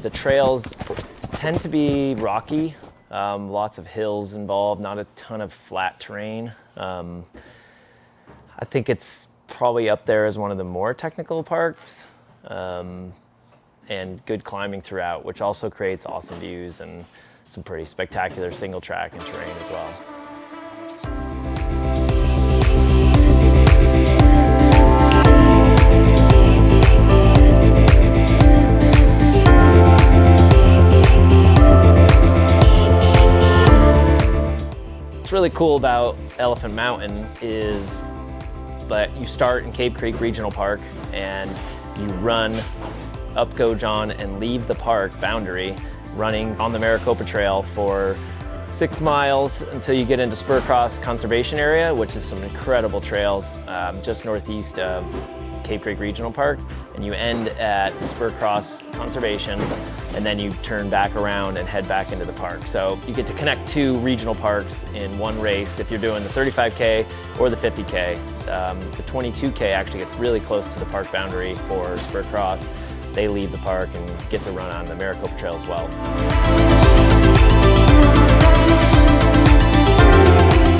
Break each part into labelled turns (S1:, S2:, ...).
S1: The trails tend to be rocky, lots of hills involved, not a ton of flat terrain. I think it's probably up there as one of the more technical parks, and good climbing throughout, which also creates awesome views and some pretty spectacular single track and terrain as well. What's really cool about Elephant Mountain is that you start in Cave Creek Regional Park and you run up Go John and leave the park boundary running on the Maricopa Trail for 6 miles until you get into Spur Conservation Area, which is some incredible trails just northeast of Cave Creek Regional Park. And you end at Spur Conservation, and then you turn back around and head back into the park. So you get to connect 2 regional parks in one race if you're doing the 35K or the 50K. The 22K actually gets really close to the park boundary for Spur Cross. They leave the park and get to run on the Maricopa Trail as well.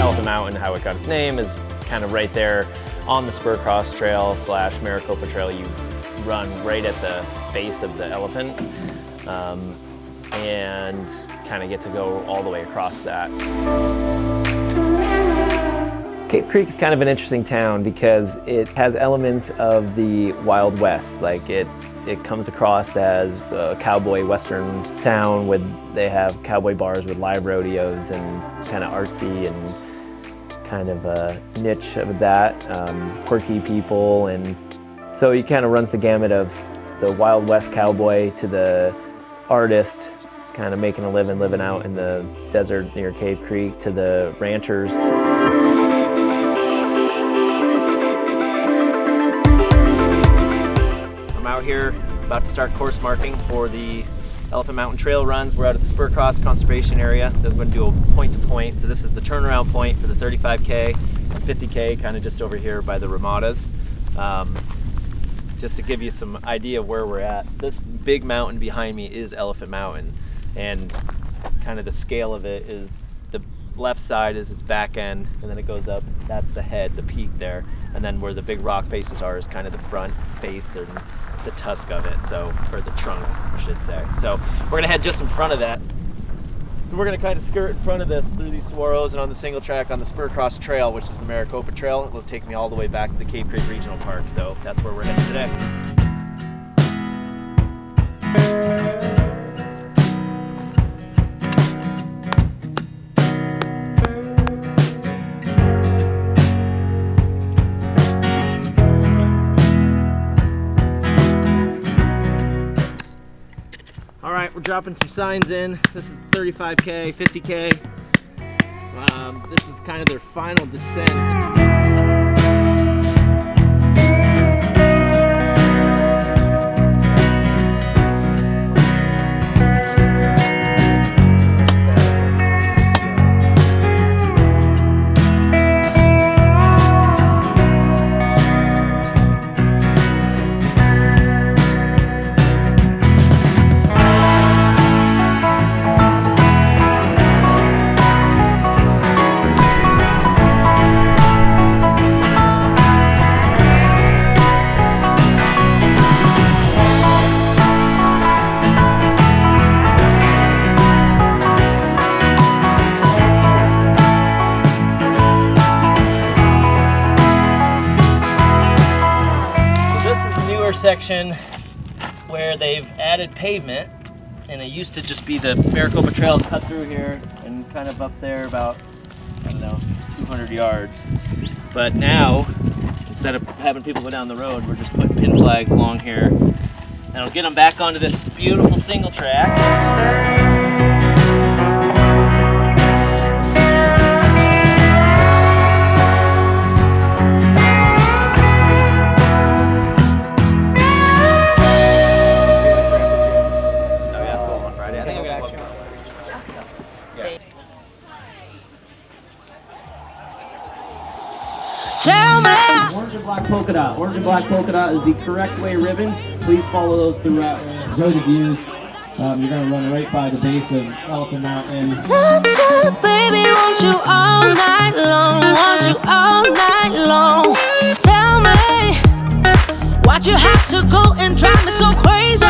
S1: Elephant Mountain, how it got its name, is kind of right there on the Spur Cross Trail / Maricopa Trail. You run right at the base of the elephant and kind of get to go all the way across that. Cave Creek is kind of an interesting town because it has elements of the Wild West. Like it comes across as a cowboy western town they have cowboy bars with live rodeos and kind of artsy and kind of a niche of that, quirky people. And so he kind of runs the gamut of the Wild West cowboy to the artist, kind of making a living out in the desert near Cave Creek, to the ranchers. I'm out here about to start course marking for the Elephant Mountain Trail runs. We're out at the Spur Cross Conservation Area. Then we're going to do a point-to-point. So this is the turnaround point for the 35K and 50K, kind of just over here by the Ramadas. Just to give you some idea of where we're at, this big mountain behind me is Elephant Mountain, and kind of the scale of it is the left side is its back end, and then it goes up. That's the head, the peak there, and then where the big rock faces are is kind of the front face and the tusk of it, or the trunk, I should say. So we're gonna head just in front of that. So we're gonna kind of skirt in front of this through these saguaros and on the single track on the Spur Cross Trail, which is the Maricopa Trail. It will take me all the way back to the Cave Creek Regional Park. So that's where we're headed today. We're dropping some signs in. This is 35K, 50K. This is kind of their final descent. Section where they've added pavement, and it used to just be the Maricopa Trail cut through here and kind of up there about, I don't know, 200 yards. But now, instead of having people go down the road, we're just putting pin flags along here, and it'll get them back onto this beautiful single track.
S2: Orange and black polka dot. Orange and black polka dot is the correct way ribbon. Please follow those throughout. Enjoy the views. You're gonna run right by the base of Elephant Mountain.
S3: That's it, baby, want you all night long, want you all night long. Tell me, why'd you have to go and drive me so crazy?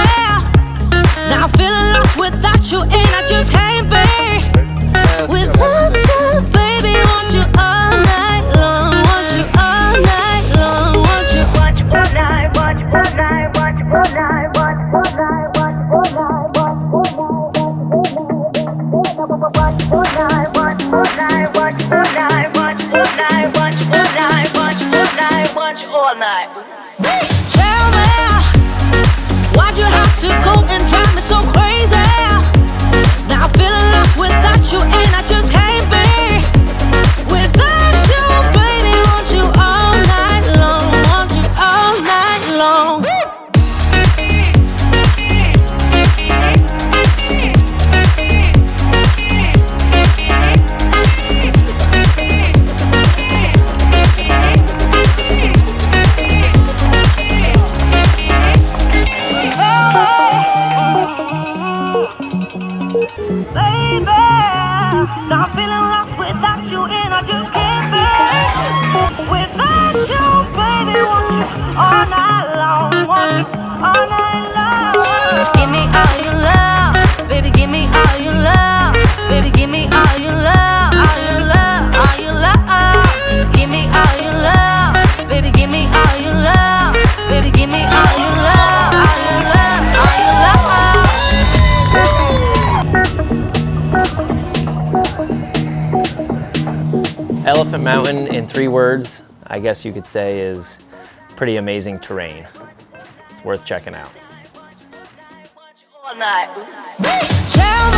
S3: Now I'm feeling lost without you, and I just can't be without you, baby, want you all night long, want you all night long, want you all night, want you all night, want you all night, want you all night, want you all night, want you all night. Tell me, why'd you have to go and drive me so crazy? Now I'm feeling lost without you, and I just can't be without you, baby. Want you all night long, want you all night long. Baby, now I'm feeling lost without you, and I just can't be without you, baby. Want you all night long, want you all night long. Give me all your love, baby. Give me all your love, baby. Give me all your love, all your love, all your love. Give me all your love, baby. Give me all your love, baby. Give me all your love, all your love, all your love.
S1: Elephant Mountain, in 3 words, I guess you could say, is pretty amazing terrain. It's worth checking out.
S3: Tell